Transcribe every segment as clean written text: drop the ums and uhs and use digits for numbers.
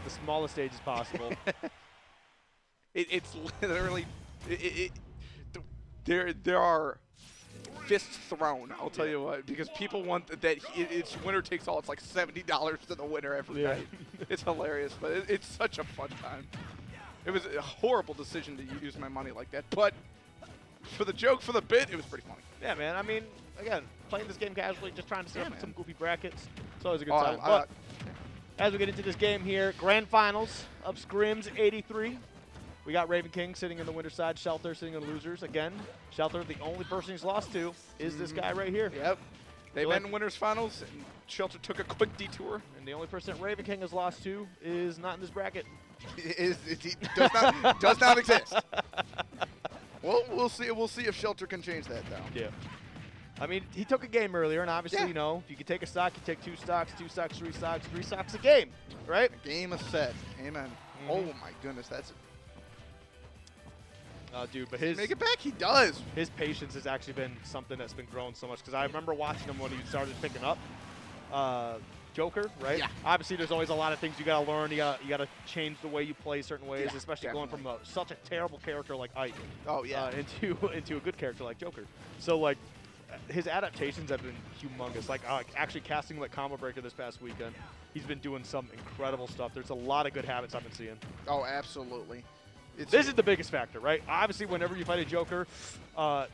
the smallest stages possible. It's literally there are fists thrown. I'll tell you what, because people want that it's winner takes all. It's like $70 to the winner every night. It's hilarious, but it's such a fun time. It was a horrible decision to use my money like that, but for the joke, for the bit, it was pretty funny. Yeah, man. I mean, again, playing this game casually, just trying to set up some goofy brackets. It's always a good time. But as we get into this game here, grand finals of Scrims 83. We got Ravenking sitting in the winner side, Shelter sitting in the losers. Again, Shelter, the only person he's lost to is this guy right here. Yep. They went in winners finals, and Shelter took a quick detour. And the only person that Ravenking has lost to is not in this bracket. Does not exist. Well, we'll see. We'll see if Shelter can change that, though. Yeah. I mean, he took a game earlier, and obviously, you know, if you could take a stock, you take 2 stocks, 2 stocks, 3 stocks, 3 stocks a game, right? A game is set. Amen. Oh my goodness, that's. Dude, but his make it back. He does. His patience has actually been something that's been growing so much because I remember watching him when he started picking up Joker, right? Yeah. Obviously, there's always a lot of things you gotta learn. You gotta change the way you play certain ways, especially going from such a terrible character like Ike, into a good character like Joker. So like, his adaptations have been humongous. Like actually casting like Combo Breaker this past weekend, he's been doing some incredible stuff. There's a lot of good habits I've been seeing. Oh, absolutely. This is the biggest factor, right? Obviously, whenever you fight a Joker,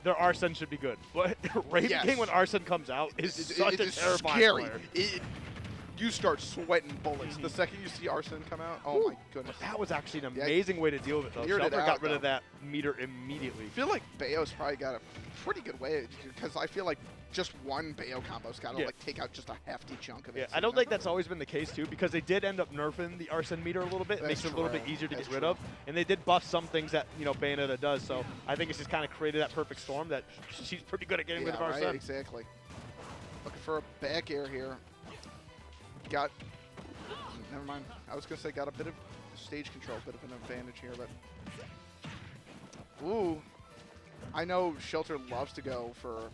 their Arsene should be good. But Ravenking, when Arsene comes out, is such a terrifying player. You start sweating bullets the second you see Arsene come out. Oh, my goodness. That was actually an amazing way to deal with it, though. Shelter got rid of that meter immediately. I feel like Bayo's probably got a pretty good way, because I feel like just one Bayo combo's got to like take out just a hefty chunk of it. Yeah, I don't think that's always been the case, too, because they did end up nerfing the Arsene meter a little bit. It makes it a little bit easier to get rid of. And they did buff some things that, you know, Bayonetta does. So I think it's just kind of created that perfect storm that she's pretty good at getting rid of Arsene. Right, exactly. Looking for a back air here. Got... Never mind. I was going to say got a bit of stage control, a bit of an advantage here, but... Ooh. I know Shelter loves to go for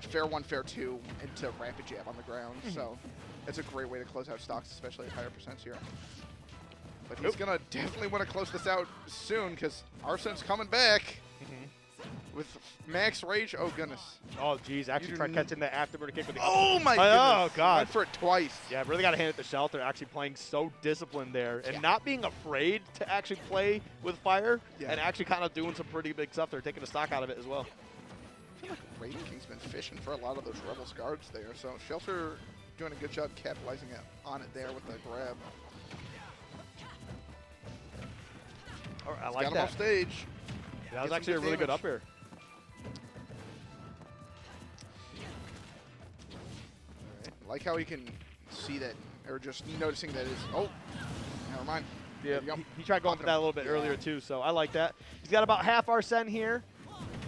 fair 1, fair 2 into rapid jab on the ground, so it's a great way to close out stocks, especially at higher percents here. But he's going to definitely want to close this out soon, because Arsene's coming back. With max rage, oh goodness. Oh geez, actually tried catching the afterburner kick with the my goodness. Oh god. Went for it twice. Yeah, really gotta hand it to Shelter, actually playing so disciplined there and not being afraid to actually play with fire and actually kind of doing some pretty big stuff there, taking a stock out of it as well. I feel like Ravenking's been fishing for a lot of those Rebels guards there, so Shelter doing a good job capitalizing on it there with the grab. All right, I like got that. him off stage. Yeah, that was actually a really good up air. I like how he can see that, or just noticing that is, oh, never mind. Yeah, he tried going for that a little bit earlier too, so I like that. He's got about half Arsene here.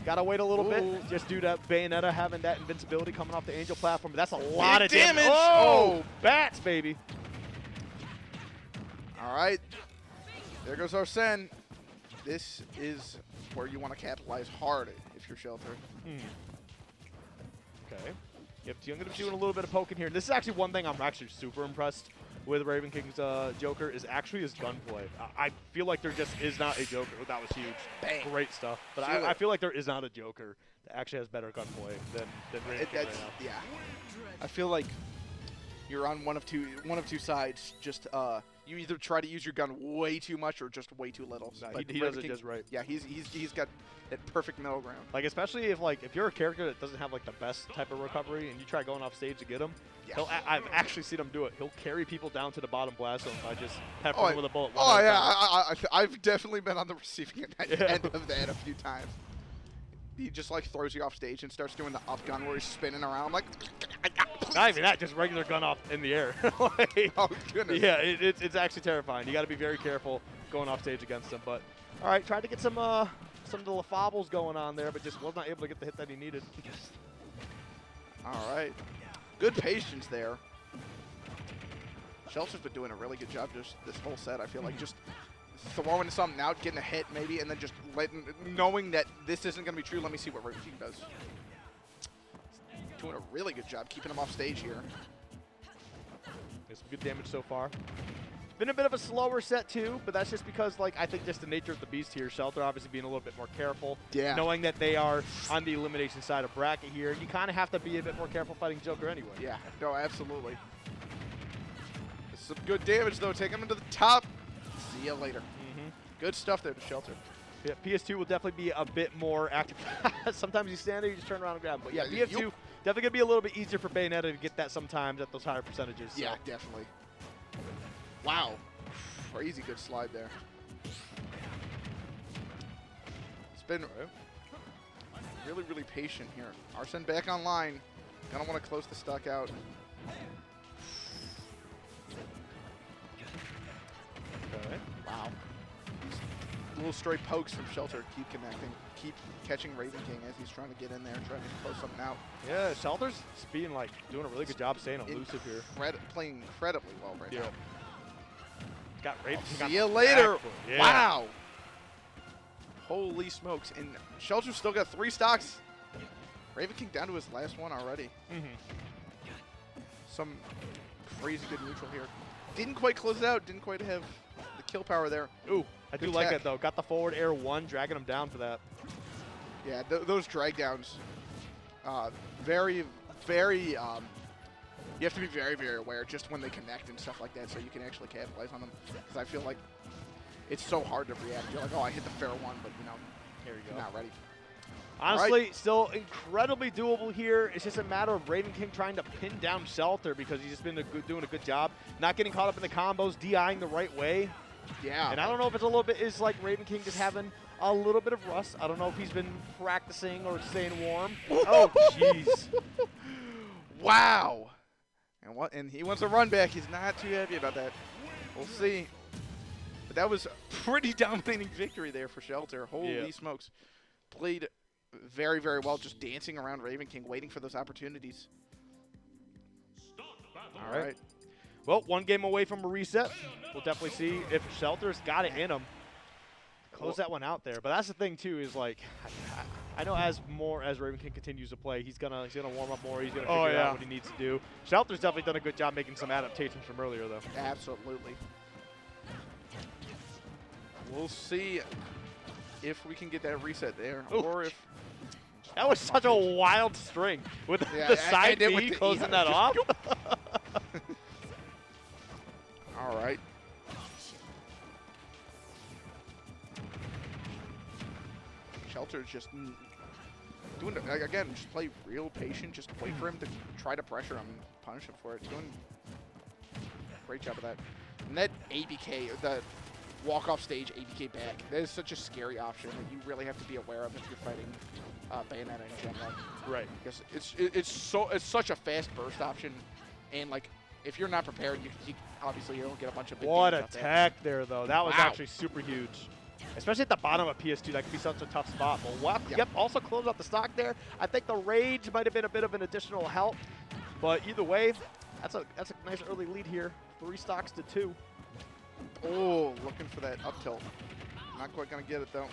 Got to wait a little bit just due to Bayonetta having that invincibility coming off the Angel platform, but that's a lot of damage. Oh, bats, baby. All right, there goes Arsene. This is where you want to capitalize hard if you're Shelter. Okay. Yep, so I'm going to be doing a little bit of poking here. This is actually one thing I'm actually super impressed with Ravenking's Joker is actually his gunplay. I feel like there just is not a Joker. That was huge. Bang. Great stuff. But I feel like there is not a Joker that actually has better gunplay than Ravenking right now. Yeah. I feel like you're on one of two sides. Just you either try to use your gun way too much or just way too little. No, he does it just right. Yeah, he's got that perfect middle ground. Like especially if you're a character that doesn't have like the best type of recovery and you try going off stage to get him, I've actually seen him do it. He'll carry people down to the bottom blast zone by just peppering them with a bullet. Oh yeah, I've definitely been on the receiving end of that a few times. He just like throws you off stage and starts doing the up gun where he's spinning around like. Not even that, just regular gun off in the air. Like, oh goodness. Yeah, it's actually terrifying. You got to be very careful going off stage against him. But all right, tried to get some of the LaFables going on there, but just was not able to get the hit that he needed. All right, good patience there. Shelter's been doing a really good job just this whole set. I feel like just throwing something out, getting a hit maybe, and then just knowing that this isn't going to be true. Let me see what Ravenking does. Doing a really good job keeping him off stage here. There's some good damage so far. Been a bit of a slower set too, but that's just because, like, I think just the nature of the beast here. Shelter obviously being a little bit more careful. Yeah. Knowing that they are on the elimination side of bracket here, you kind of have to be a bit more careful fighting Joker anyway. Yeah, no, absolutely. This is some good damage, though. Take him into the top. See you later. Good stuff there to Shelter. Yeah, PS2 will definitely be a bit more active. Sometimes you stand there, you just turn around and grab him. But yeah, PS2 definitely going to be a little bit easier for Bayonetta to get that sometimes at those higher percentages. So. Yeah, definitely. Wow. Crazy good slide there. It's been really, really patient here. Arsene back online. Gonna want to close the stock out. Okay. Wow. Little stray pokes from Shelter keep connecting, keep catching Ravenking as he's trying to get in there, trying to close something out. Yeah, Shelter's being like doing a really good job staying elusive here. Playing incredibly well right now. Got Ravenking. See you later. Yeah. Wow. Holy smokes. And Shelter's still got 3 stocks. Ravenking down to his last one already. Some crazy good neutral here. Didn't quite close it out. Didn't quite have the kill power there. Ooh, I do like that though. Got the forward air 1, dragging him down for that. Yeah, those drag downs. Very, very. You have to be very, very aware just when they connect and stuff like that, so you can actually capitalize on them. Because I feel like it's so hard to react. You're like, oh, I hit the fair one, but you know, here you go. Not ready. Honestly, still incredibly doable here. It's just a matter of Ravenking trying to pin down Shelter because he's just been doing a good job, not getting caught up in the combos, DIing the right way. Yeah. And I don't know if it's a little bit is like Ravenking just having a little bit of rust. I don't know if he's been practicing or staying warm. Oh, jeez. Wow. And he wants a run back. He's not too happy about that. We'll see. But that was a pretty dominating victory there for Shelter. Holy smokes. Played very, very well, just dancing around Ravenking, waiting for those opportunities. All right. Well, 1 game away from a reset. We'll definitely see if Shelter's got it in him. Close that one out there. But that's the thing, too, is like, I know as Ravenking continues to play, he's gonna warm up more. He's gonna figure out what he needs to do. Shelter's definitely done a good job making some adaptations from earlier, though. Absolutely. We'll see if we can get that reset there, or if that was such a wild string with the side B closing that off. All right. Shelter's just doing it again. Just play real patient. Just wait for him to try to pressure him and punish him for it. Doing a great job of that. And that ABK, the walk-off stage ABK back, that is such a scary option that you really have to be aware of if you're fighting Bayonetta in Gen 1. Right. Because it's such a fast burst option, and like if you're not prepared, you obviously you'll get a bunch of big What damage attack there though. That was actually super huge. Especially at the bottom of PS2, that could be such a tough spot. But also close out the stock there. I think the rage might have been a bit of an additional help. But either way, that's a nice early lead here. 3 stocks to 2. Oh, looking for that up tilt. Not quite going to get it, though.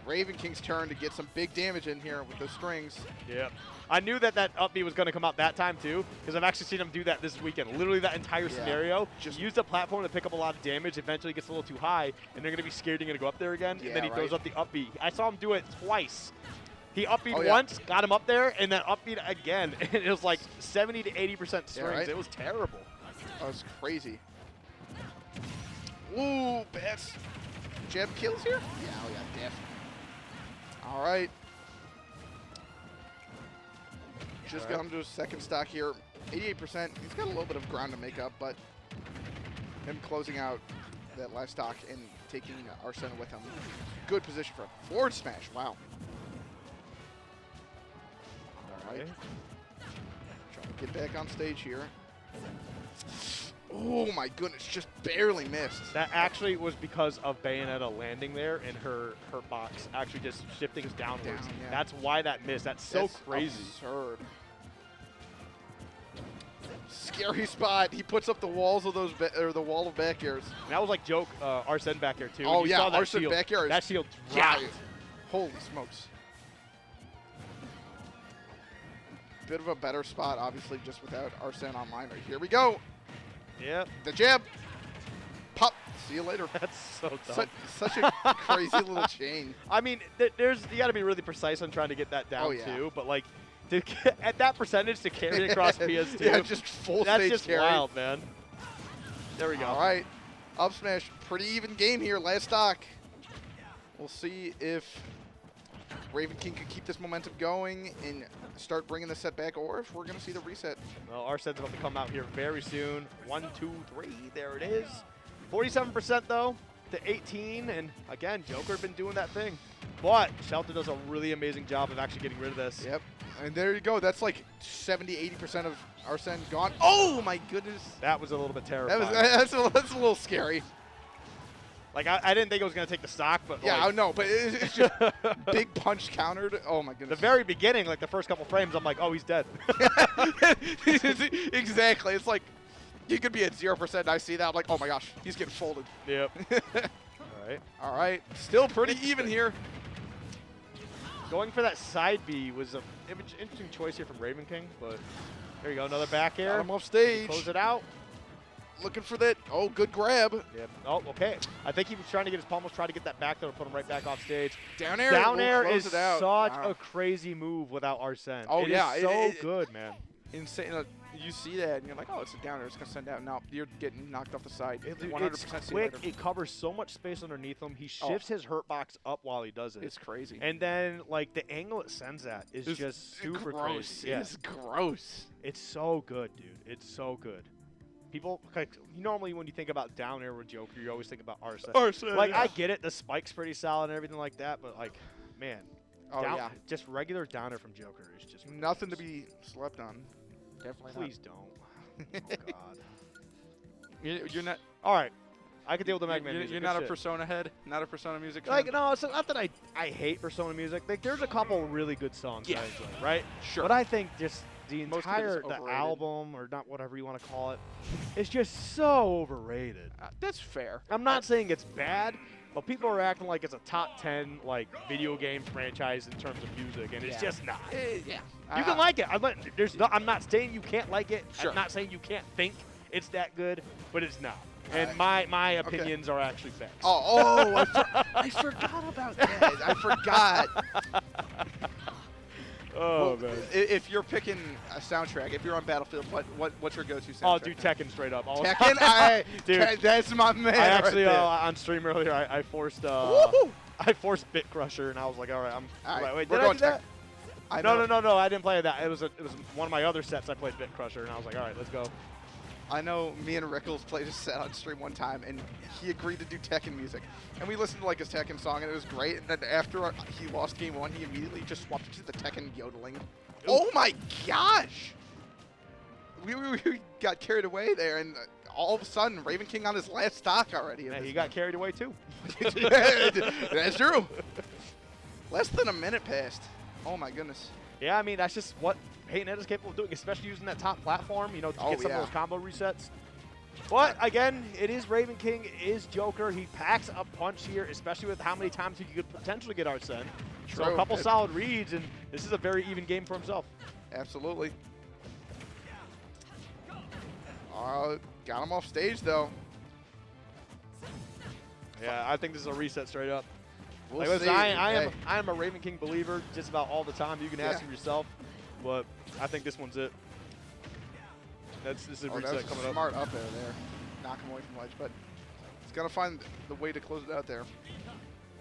Ravenking's turn to get some big damage in here with those strings. Yeah. I knew that up B was going to come out that time, too, because I've actually seen him do that this weekend. Literally that entire scenario. Just use the platform to pick up a lot of damage. Eventually gets a little too high, and they're going to be scared you're going to go up there again, and then he throws up the up B. I saw him do it twice. He up B'd once, got him up there, and then up B'd again. And it was like 70 to 80% strings. It was terrible. That was crazy. Ooh, bats. Jab kills here? Yeah, definitely. All right. Just got him to his second stock here. 88%. He's got a little bit of ground to make up, but him closing out that last stock and taking Arsene with him. Good position for a forward smash. Wow. All right. Trying to get back on stage here. Oh my goodness, just barely missed. That actually was because of Bayonetta landing there and her box actually just shifting us downwards. That's why that missed. That's so crazy. Absurd. Scary spot. He puts up the walls of those, or the wall of back airs. And that was like joke Arsene back air too. Oh yeah, Arsene back air. That shield dropped. Holy smokes. Bit of a better spot, obviously, just without Arsene online. Right, here we go. Yep. The jab. See you later. That's so dumb. Such a crazy little chain. I mean, you got to be really precise on trying to get that down too. But like, at that percentage to carry across PS2, yeah, just full that's stage just carry. wild, man. There we go. All right, up smash, pretty even game here. Last stock. We'll see if Ravenking can keep this momentum going and start bringing the set back, or if we're going to see the reset. Well, our set's about to come out here very soon. 1, 2, 3. There it is. 47% though to 18, and again, Joker been doing that thing. But Shelter does a really amazing job of actually getting rid of this. Yep. And there you go. That's like 70–80% of Arsene gone. Oh my goodness. That was a little bit terrifying. That's a little scary. Like, I didn't think it was going to take the stock, but yeah, like, I know, but it's just big punch countered. Oh my goodness. The very beginning, like the first couple frames, I'm like, oh, he's dead. Exactly. It's like you could be at 0%. And I see that. I'm like, oh my gosh, he's getting folded. Yep. All right. Still pretty even here. Going for that side B was an interesting choice here from Ravenking, but there you go, another back air. Got him off stage. Close it out. Looking for that. Oh, good grab. Yep. Oh, okay. I think he was trying to get his almost try to get that back there to put him right back off stage. Down air. Down air is it out. such Wow. a crazy move without Arsene. Oh, yeah. It is so good, man. Insane. You see that, and you're like, oh, it's a down air. It's going to send out. No, you're getting knocked off the side. Dude, 100% it's quick. It covers so much space underneath him. He shifts his hurt box up while he does it. It's crazy. And then, like, the angle it sends at is just super gross. crazy. Yeah. It's gross. It's so good, dude. It's so good. People, like, normally when you think about down air with Joker, you always think about Arsene. Like, I get it. The spike's pretty solid and everything like that, but, like, man. Just regular down air from Joker is just nothing to be slept on. Definitely Please don't. Oh, God. You're not. All right. I can deal with the Magman music. You're not a Persona head? Not a Persona music fan? Like, no, it's not that I hate Persona music. Like, there's a couple really good songs that I enjoy, right? Sure. But I think just the entire album, or not whatever you want to call it, is just so overrated. That's fair. I'm not saying it's bad, but people are acting like it's a top 10 like video game franchise in terms of music, and it's just not. You can like it. I'm not saying you can't like it. Sure. I'm not saying you can't think it's that good, but it's not. And my opinions are actually facts. I forgot about that. I forgot. Oh, man. If you're picking a soundtrack, if you're on Battlefield, what's your go-to soundtrack? Oh, dude, Tekken straight up. Tekken? Dude, that's my man. I actually, right on stream earlier, I forced Bit Crusher, and I was like, all right, wait, did I do that? No, I didn't play that. It was one of my other sets. I played Bit Crusher, and I was like, all right, let's go. I know me and Rickles played a set on stream one time, and he agreed to do Tekken music. And we listened to like his Tekken song, and it was great. And then after he lost game one, he immediately just swapped it to the Tekken yodeling. Ooh. Oh my gosh! We got carried away there, and all of a sudden, Ravenking on his last stock already. Yeah, he got carried away too. That's true. Less than a minute passed. Oh my goodness. Yeah, I mean, that's just what Bayonetta is capable of doing, especially using that top platform, you know, to get some of those combo resets. But, again, it is Ravenking, it is Joker. He packs a punch here, especially with how many times he could potentially get Arsene. True. So a couple solid reads, and this is a very even game for himself. Absolutely. Got him off stage, though. Yeah, I think this is a reset straight up. We'll like, see. I am a Ravenking believer just about all the time. You can ask him yourself, but I think this one's it. This is a reset coming up. Smart up there. Knock him away from ledge, but he's got to find the way to close it out there.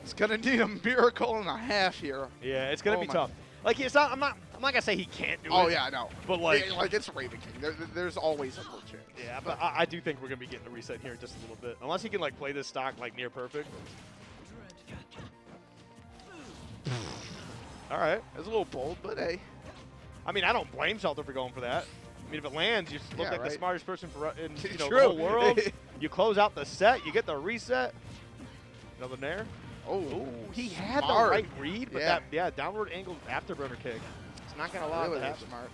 It's going to need a miracle and a half here. Yeah, it's going to be tough. Like, it's not, I'm not gonna say he can't do it. Oh yeah, I know. But like it's Ravenking. There's always a little chance. Yeah, but I do think we're gonna be getting a reset here in just a little bit, unless he can like play this stock like near perfect. All right, it's a little bold, but hey. I mean, I don't blame Shelter for going for that. I mean, if it lands, you look like the smartest person in the whole world. You close out the set, you get the reset. Another nair. Oh, he had the right read, but that downward angled afterburner kick. It's not going to allow it to happen. Smart.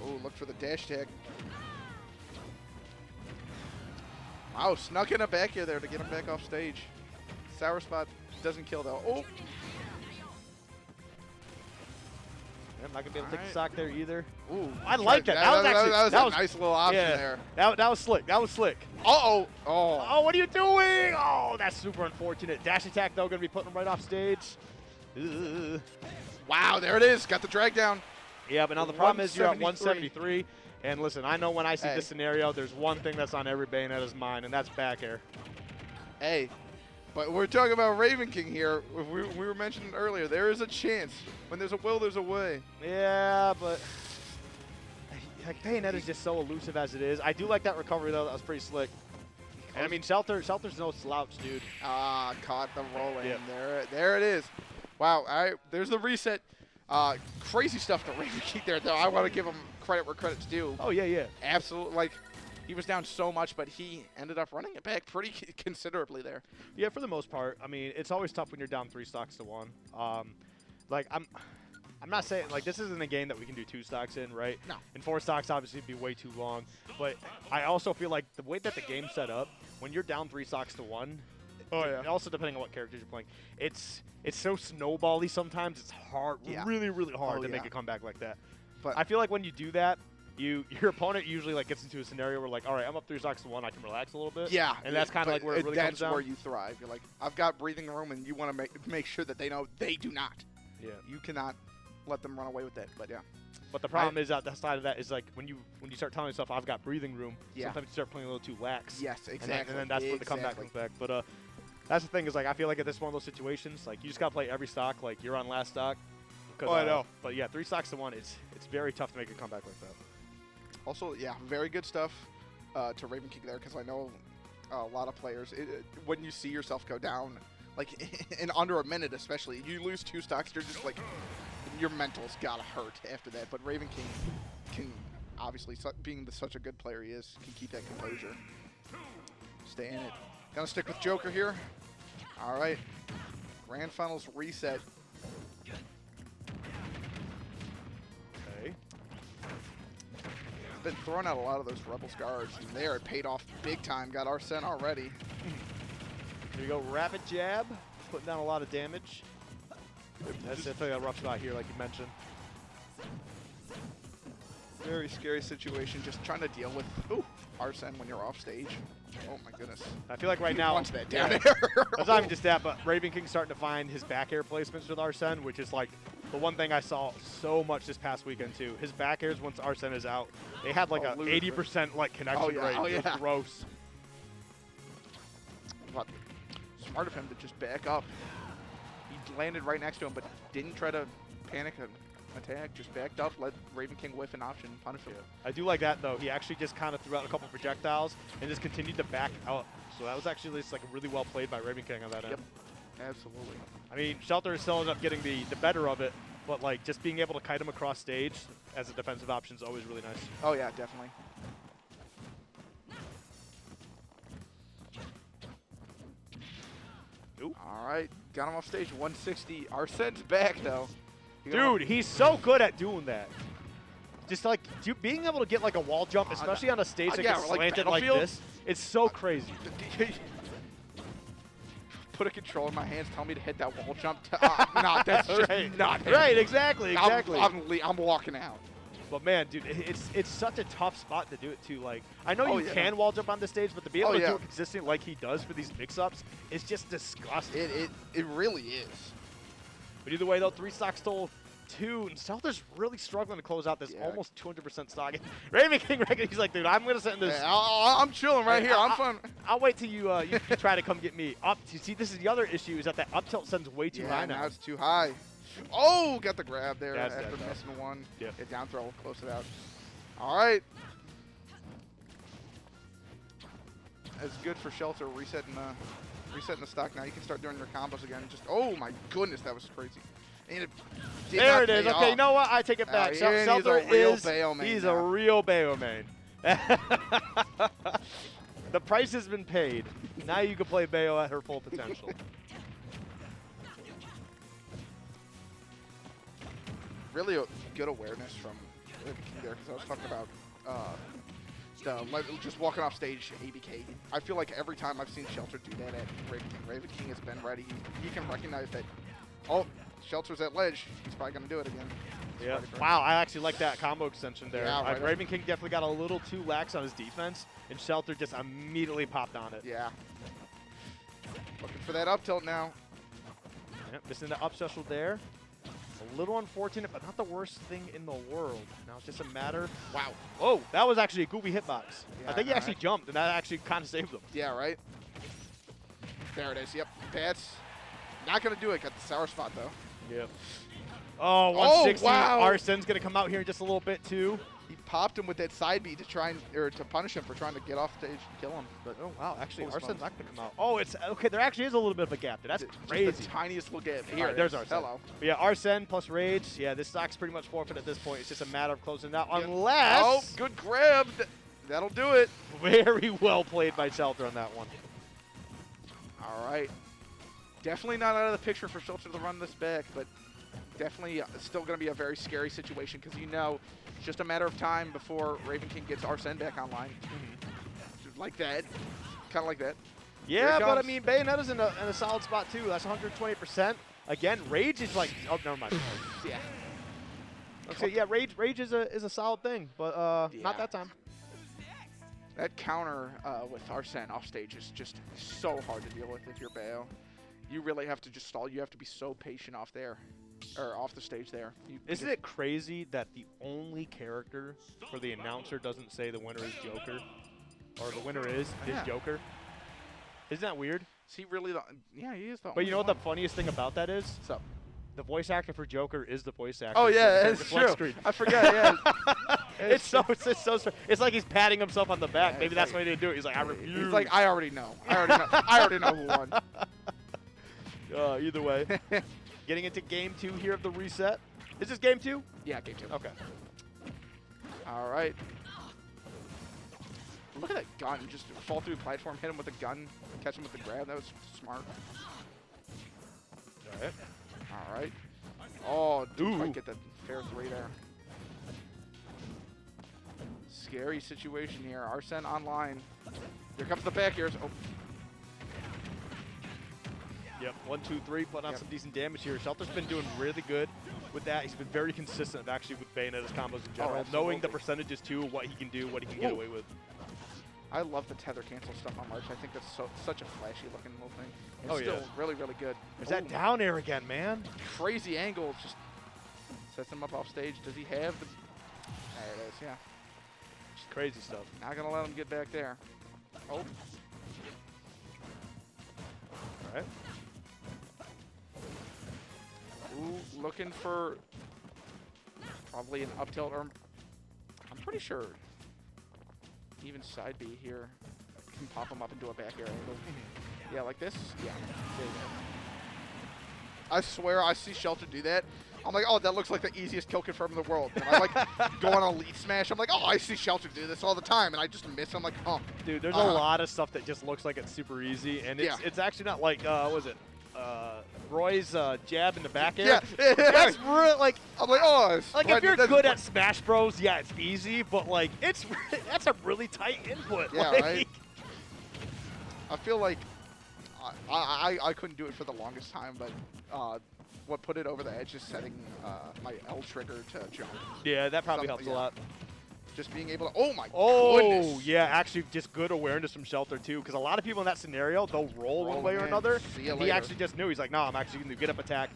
Oh, look for the dash tag. Wow, snuck in a back air there to get him back off stage. Sour spot doesn't kill though. Oh. I'm not gonna be able to take the stock there either. Ooh, I like that. That was a nice little option there. That was slick. That was slick. Oh, what are you doing? Oh, that's super unfortunate. Dash attack though, gonna be putting him right off stage. Ugh. Wow, there it is. Got the drag down. Yeah, but now the problem is you're at 173. And listen, I know when I see this scenario, there's one thing that's on every Bayonetta's mind, and that's back air. Hey, but we're talking about Ravenking here. We were mentioning earlier, there is a chance. When there's a will, there's a way. Yeah, but like Bayonetta's just so elusive as it is. I do like that recovery, though. That was pretty slick. And I mean, Shelter's no slouch, dude. Ah, caught the roll in. Yep. There it is. Wow, there's the reset. Crazy stuff to Ravenking there, though. I want to give him credit where credit's due. Oh, yeah. Absolutely. Like, he was down so much, but he ended up running it back pretty considerably there. Yeah, for the most part. I mean, it's always tough when you're down 3 stocks to 1. Like, I'm not saying, like, this isn't a game that we can do 2 stocks in, right? No. And 4 stocks obviously would be way too long. But I also feel like the way that the game's set up, when you're down 3 stocks to 1, also depending on what characters you're playing, it's so snowbally sometimes. It's hard, really, really hard to make a comeback like that. But I feel like when you do that, your opponent usually like gets into a scenario where like, all right, I'm up 3 stocks to 1, I can relax a little bit. Yeah, and that's kind of like where it really comes down. That's where you thrive. You're like, I've got breathing room, and you want to make sure that they know they do not. Yeah, you cannot let them run away with that. But yeah. But the problem is, the side of that is like when you start telling yourself I've got breathing room, sometimes you start playing a little too lax. Yes, exactly. And then that's where the comeback comes back. But that's the thing is like I feel like this is one of those situations like you just gotta play every stock like you're on last stock. I know. But yeah, 3 stocks to 1, it's very tough to make a comeback like that. Also, yeah, very good stuff to Ravenking there because I know a lot of players, when you see yourself go down, like in under a minute especially, you lose 2 stocks, you're just like, your mental's gotta hurt after that. But Ravenking can obviously, being such a good player he is, can keep that composure. Stay in it. Gonna stick with Joker here. All right. Grand Finals reset. Okay. Been throwing out a lot of those Rebels guards, and there it paid off big time. Got Arsene already. Here we go, rapid jab, putting down a lot of damage. That's definitely a rough spot here, like you mentioned. Very scary situation, just trying to deal with Arsene when you're off stage. Oh my goodness. I feel like right now, wants that down air. It's not even just that, but Ravenking's starting to find his back air placements with Arsene, which is like the one thing I saw so much this past weekend too. His back airs once Arsene is out, they had like a 80% like connection rate. It was gross. But smart of him to just back up. He landed right next to him, but didn't try to panic and attack. Just backed up, let Ravenking whiff an option, punish him. I do like that though. He actually just kind of threw out a couple projectiles and just continued to back out. So that was actually just like really well played by Ravenking on that end. Yep, absolutely. I mean, Shelter still ended up getting the better of it, but like just being able to kite him across stage as a defensive option is always really nice. Oh yeah, definitely. All right, got him off stage, 160. Arsene's back though. Dude, he's so good at doing that. Just like being able to get like a wall jump, especially on a stage that gets slanted like this, it's so crazy. Put a control in my hands, tell me to hit that wall jump. No, that's just not him. Right, exactly. I'm walking out. But man, dude, it's such a tough spot to do it too. Like, I know you can wall jump on the stage, but to be able to do it consistently like he does for these mix-ups, it's just disgusting. It really is. But either way, though, 3 stocks stole 2, and Stelter's really struggling to close out this almost 200% stock. Ravenking, he's like, dude, I'm gonna sit in this. I'm chilling right here. I'm fun. I'll wait till you try to come get me up. You see, this is the other issue is that up tilt sends way too high now. Now it's too high. Oh, got the grab there after missing one. Yep. Get down throw, close it out. All right. It's good for Shelter resetting the stock. Now you can start doing your combos again. Just oh my goodness, that was crazy. And there it is. Okay, you know what? I take it back. Shelter he's a real Bayo main. The price has been paid. Now you can play Bayo at her full potential. Really good awareness from there because I was talking about just walking off stage ABK. I feel like every time I've seen Shelter do that at Ravenking has been ready. He can recognize that. Oh, Shelter's at ledge. He's probably going to do it again. Yeah. Wow, I actually like that combo extension there. Yeah, right Ravenking definitely got a little too lax on his defense, and Shelter just immediately popped on it. Yeah. Looking for that up tilt now. Yep, missing the up special there. A little unfortunate, but not the worst thing in the world. Now it's just a matter. Wow. Oh, that was actually a goofy hitbox. Yeah, I think he actually jumped, and that actually kind of saved him. Yeah, right? There it is. Yep. That's not going to do it. Got the sour spot, though. Yep. Oh, 160. Wow. Arsene's going to come out here in just a little bit, too. He popped him with that side beat to try and, or to punish him for trying to get off stage and kill him. But oh, wow. Actually, Arsene's not going to come out. Oh, it's okay. There actually is a little bit of a gap there. That's crazy. Just the tiniest little gap. Here, right, there's Arsene. Hello. But yeah, Arsene plus Rage. Yeah, this stock's pretty much forfeit at this point. It's just a matter of closing it out. Unless. Oh, good grab. That'll do it. Very well played by Shelter on that one. All right. Definitely not out of the picture for Shelter to run this back, but definitely still going to be a very scary situation because you know it's just a matter of time before Ravenking gets Arsene back online. Like that. Kind of like that. Yeah, but I mean, Bayonetta's in a solid spot too. That's 120%. Again, Rage is like, oh, never mind. Yeah. Okay, yeah, Rage is a solid thing, but not that time. That counter with Arsene off stage is just so hard to deal with if you're Bayo. You really have to just stall. You have to be so patient off there, or off the stage there. Isn't it crazy that the only character where the announcer doesn't say the winner is Joker, or the winner is Joker? Isn't that weird? Is he really the? Yeah, he is the. But you know what the funniest thing about that is? What's up? The voice actor for Joker is the voice actor. Oh yeah, it's true. Screen. I forgot. Yeah. It's so it's like he's patting himself on the back. Yeah, maybe that's why he didn't do it. He's like, I refuse. He's like, I already know. I already know who won. Either way, getting into game 2 here of the reset. Is this game 2? Yeah, game 2. Okay. All right. Look at that gun. Just fall through the platform, hit him with a gun, catch him with the grab. That was smart. All right. All right. Oh, dude, I get the fair 3 there. Scary situation here. Arsene online. Here comes the back airs. Oh. Yep, 1, 2, 3, putting on some decent damage here. Shelter's been doing really good with that. He's been very consistent, actually, with Bayonetta's combos in general, knowing the percentages too, what he can do, what he can get away with. I love the tether cancel stuff on March. I think that's such a flashy looking little thing. It's still really, really good. There's that down air again, man. Crazy angle, just sets him up off stage. Does he have the? There it is, yeah. Just crazy stuff. Not gonna let him get back there. Oh. All right. Ooh, looking for probably an up tilt, or I'm pretty sure even side B here can pop him up into a back air angle. Yeah, like this? Yeah. There you go. I swear I see Shelter do that. I'm like, oh, that looks like the easiest kill confirm in the world. And I like go on Elite Smash. I'm like, oh, I see Shelter do this all the time. And I just miss. I'm like, oh. Dude, there's a lot of stuff that just looks like it's super easy. And it's actually not like, what was it? Roy's jab in the back air. Yeah. That's really like. I'm like, oh. Like if you're good at Smash Bros, yeah, it's easy. But like, that's a really tight input. Yeah, like, right. I feel like I couldn't do it for the longest time, but what put it over the edge is setting my L trigger to jump. Yeah, that probably helps a lot. Just being able to, oh my goodness. Oh, yeah, actually just good awareness from Shelter too, because a lot of people in that scenario, they'll roll one way or another. And he actually just knew. He's like, no, I'm actually going to get up attack.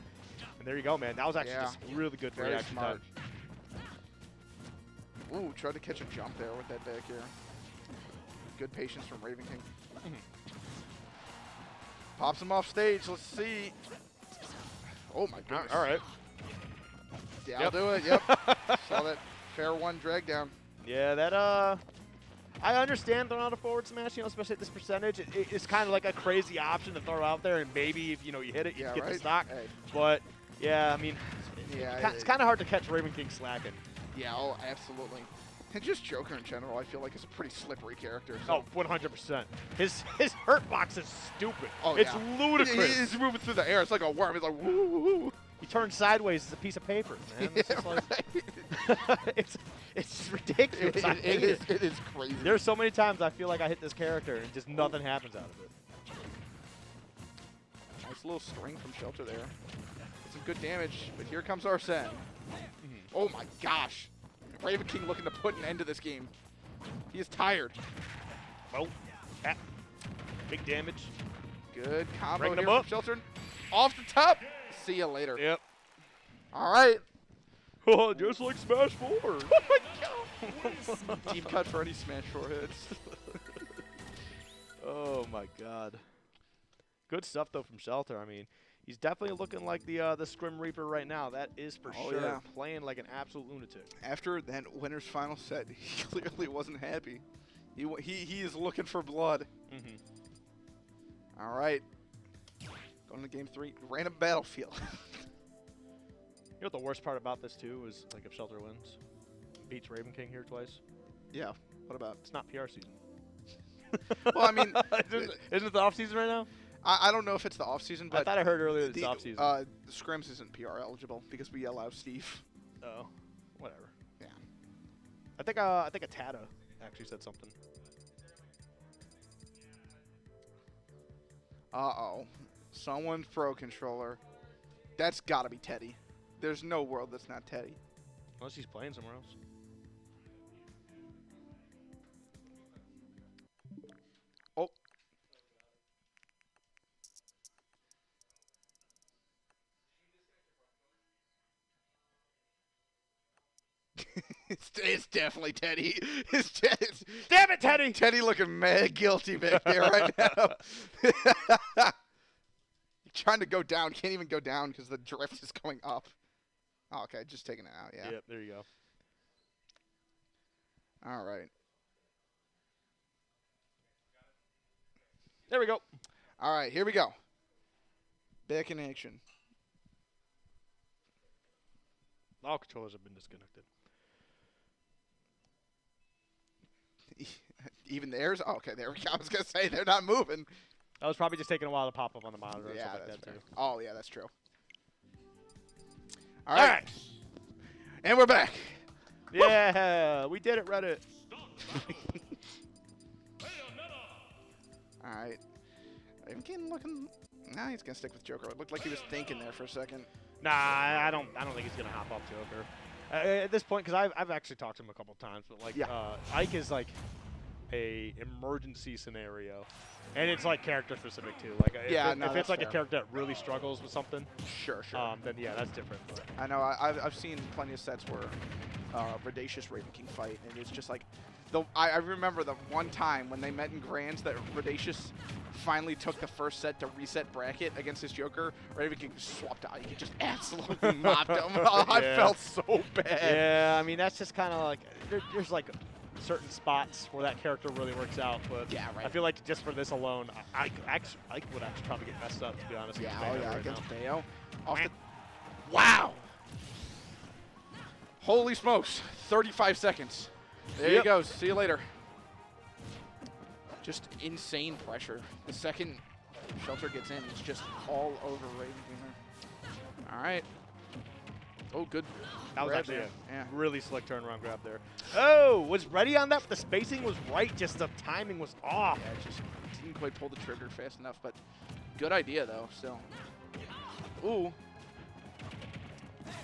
And there you go, man. That was actually just really good for reaction time. Ooh, tried to catch a jump there with that back air. Good patience from Ravenking. Pops him off stage. Let's see. Oh my goodness. All right. Yeah, I'll do it. Yep. Saw that fair 1 drag down. Yeah, that I understand throwing out a forward smash, you know, especially at this percentage. It's kind of like a crazy option to throw out there, and maybe if you hit it, you get the stock. Hey. But yeah, I mean, it's kind of hard to catch Ravenking slacking. Yeah, oh, absolutely. And just Joker in general, I feel like is a pretty slippery character. So. Oh, 100%. His hurt box is stupid. Oh, it's ludicrous. He's moving through the air. It's like a worm. It's like woo woo woo. He turns sideways as a piece of paper, man. It's just like, it's ridiculous. It is crazy. There's so many times I feel like I hit this character and just nothing happens out of it. Nice little string from Shelter there. some good damage, but here comes Arsene. Oh my gosh. Ravenking looking to put an end to this game. He is tired. Oh, big damage. Good combo Bring here him up. from Shelter. Off the top. See you later. Yep. All right. Oh, just like Smash 4. Oh my god. Deep cut for any Smash 4 hits. Oh my god. Good stuff though from Shelter. I mean, he's definitely looking like the Scrim Reaper right now. That is for sure. Yeah. Playing like an absolute lunatic. After that winner's final set, he clearly wasn't happy. He is looking for blood. All right. Going to game 3. Random battlefield. You know what the worst part about this too is, like, if Shelter wins, beats Ravenking here twice. Yeah. What about? It's not PR season. Well, I mean, isn't it the off season right now? I don't know if it's the off season, but I thought I heard earlier that it's off season. The Scrims isn't PR eligible because we allow Steve. Oh, whatever. Yeah. I think a Tata actually said something. Uh-oh. Someone's Pro Controller. That's got to be Teddy. There's no world that's not Teddy. Unless he's playing somewhere else. Oh. It's definitely Teddy. Damn it, Teddy! Teddy looking mad guilty back there right now. Trying to go down. Can't even go down because the drift is going up. Oh, okay. Just taking it out. Yeah. Yep, there you go. All right. There we go. All right. Here we go. Back in action. All controllers have been disconnected. Even theirs? Oh, okay, there we go. I was going to say, they're not moving. That was probably just taking a while to pop up on the monitor and Yeah, stuff like that's that, fair. too. Oh, yeah, that's true. All right. And we're back. Yeah, we did it, Reddit. All right. Ravenking looking... Nah, he's going to stick with Joker. It looked like he was thinking there for a second. Nah, I don't think he's gonna hop off Joker at this point, because I've actually talked to him a couple times. But like, Ike is like a emergency scenario, and it's like character specific too. Like, if it's like a character that really struggles with something, sure. Then yeah, that's different. But. I know. I've seen plenty of sets where Radacious Ravenking fight, and it's just like, I remember the one time when they met in Grands that Radacious finally took the first set to reset bracket against his Joker. Ravenking swapped out. He just absolutely mopped him. Oh, I felt so bad. Yeah, I mean, that's just kind of like, there's like certain spots where that character really works out. But yeah, right. I feel like just for this alone, Ike would actually probably get messed up, to be honest. Yeah, against Bayo. Wow. Holy smokes. 35 seconds. There you go. See you later. Just insane pressure. The second Shelter gets in, it's just all over Ravenking. All right. Oh, good. That was actually a yeah. really slick turnaround grab there. Oh, was ready on that, but the spacing was right. Just the timing was off. Yeah, just didn't quite pull the trigger fast enough, but good idea, though, still. Ooh.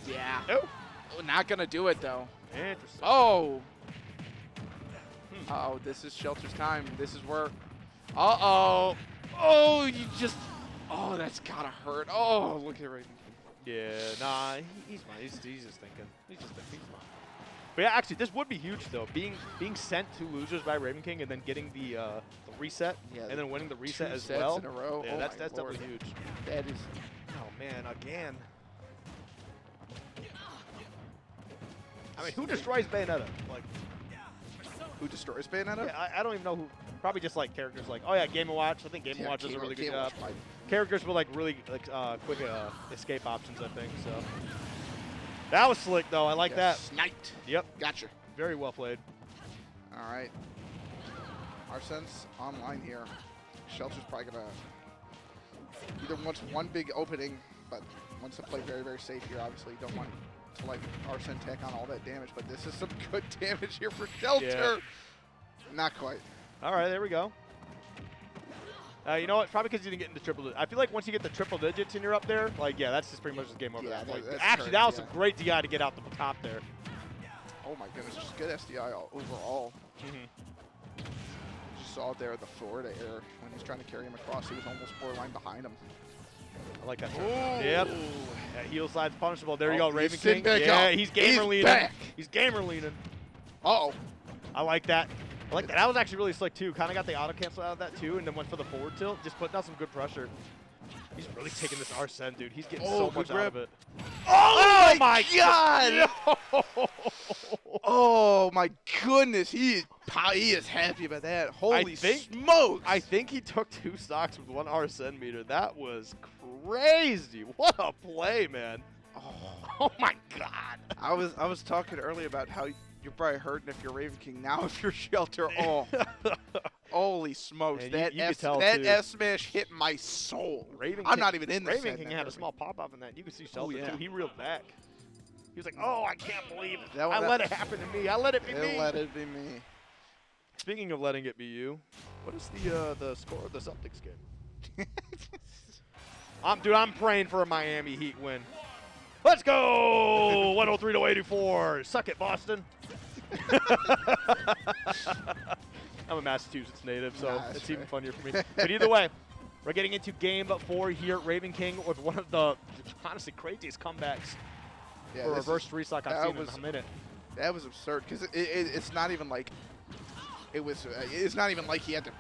Yeah. Oh. Not going to do it, though. Interesting. Oh. Uh-oh, this is Shelter's time. This is where... Uh-oh. Oh, you just... Oh, that's gotta hurt. Oh, look at Raven. Yeah, nah, he's fine. He's just thinking. He's just thinking. He's fine. But yeah, actually, this would be huge, though. Being sent to losers by Ravenking and then getting the reset, and then winning the reset as well. 2 sets in a row. Yeah, oh that's definitely huge. That is... Oh, man, again. I mean, who destroys Bayonetta? Like... Who destroys Bayonetta? Yeah, I don't even know who. Probably just like characters like, oh yeah, Game & Watch. I think Game & Watch does a really good job. Characters with like really quick escape options, I think. So that was slick though. I like that. Sniped. Yep. Gotcha. Very well played. All right. Arsene's online here. Shelter's probably gonna either wants one big opening, but wants to play very, very safe here. Obviously, you don't want to like Arsene tack on all that damage, but this is some good damage here for Shelter. Yeah. Not quite. All right, there we go. You know what? Probably because you didn't get into triple digits. I feel like once you get the triple digits and you're up there, like, yeah, that's just pretty much just game over. Yeah, actually, that was some great DI to get out the top there. Oh my goodness, just good SDI overall. Just saw it there at the forward air when he's trying to carry him across. He was almost borderline behind him. I like that. Yep. That heel slide's punishable. There you go, Ravenking. Yeah, he's gamer leaning. Back. He's gamer leaning. Uh-oh. I like that. I like that. That was actually really slick, too. Kind of got the auto cancel out of that, too, and then went for the forward tilt. Just putting out some good pressure. He's really taking this Arsene, dude. He's getting so much out of it. Oh, my God! Oh, my goodness. He is happy about that. Holy smokes. I think he took 2 stocks with 1 Arsene meter. That was crazy. What a play, man. Oh my God. I was talking earlier about how you're probably hurting if you're Ravenking. Now if you're Shelter, holy smokes. And that S smash hit my soul. I'm not even in this. Ravenking had a small pop-up in that. You can see Shelter, too. He reeled back. He was like, oh, I can't believe it. I let it happen to me. I let it be me. Let it be me. Speaking of letting it be you, what is the score of the Celtics game? Dude, I'm praying for a Miami Heat win. Let's go! 103 to 84. Suck it, Boston. I'm a Massachusetts native, so it's even funnier for me. But either way, we're getting into game 4 here at Ravenking with one of the, honestly, craziest comebacks for reverse 3-stock I've seen in a minute. That was absurd because it's not even like it's not even like he had to.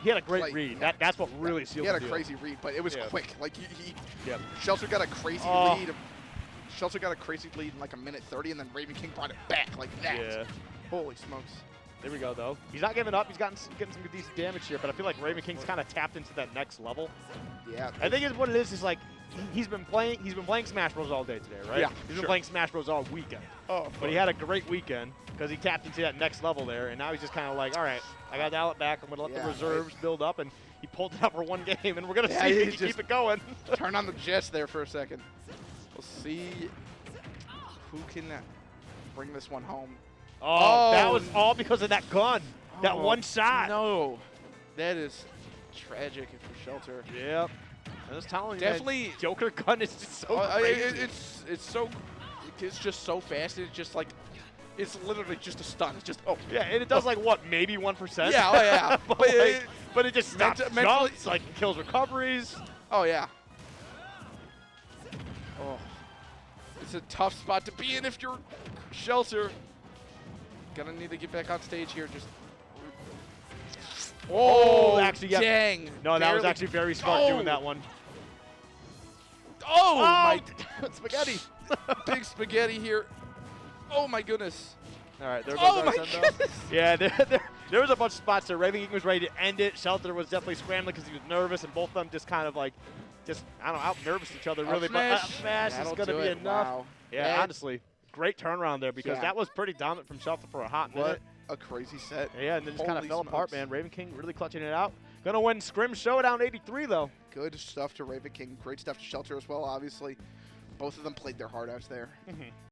He had a great read. That's what really sealed the deal. He had a crazy read, but it was quick. Like Yep. Shelter got a crazy lead. Shelter got a crazy lead in like a minute 30, and then Ravenking brought it back like that. Yeah. Holy smokes. There we go, though. He's not giving up. He's getting some decent damage here, but I feel like Ravenking's kind of tapped into that next level. Yeah. I think what it is like he's been playing Smash Bros all day today, right? Yeah. He's been playing Smash Bros all weekend. Oh. But he had a great weekend because he tapped into that next level there, and now he's just kind of like, all right, I got to dial it back. I'm going to let the reserves build up, and he pulled it out for 1 game, and we're going to see if he can keep it going. Turn on the jets there for a second. We'll see who can bring this one home. Oh, that was all because of that gun. That one shot. No. That is tragic for Shelter. Yep. I was telling you, definitely Joker gun is just so crazy. It's just so fast. It's just like it's literally just a stun. It's just yeah, and it does like what, maybe 1%. Yeah, oh yeah. but it just stops jumps, like kills recoveries. Oh yeah. Oh, it's a tough spot to be in if you're Shelter. Gonna need to get back on stage here. Just actually, yeah. Dang. No, that was actually very smart doing that one. Oh my spaghetti. Big spaghetti here. Oh my goodness. All right, there goes Arsene. Yeah, there was a bunch of spots there. Ravenking was ready to end it. Shelter was definitely scrambling because he was nervous, and both of them just kind of like, I don't know, out-nervous each other really. But smash is going to be enough. Wow. Yeah, honestly, great turnaround there because that was pretty dominant from Shelter for a hot minute. A crazy set. Yeah, and then just kind of fell apart, man. Ravenking really clutching it out. Gonna win Scrims Showdown 83, though. Good stuff to Ravenking. Great stuff to Shelter as well, obviously. Both of them played their heart outs there.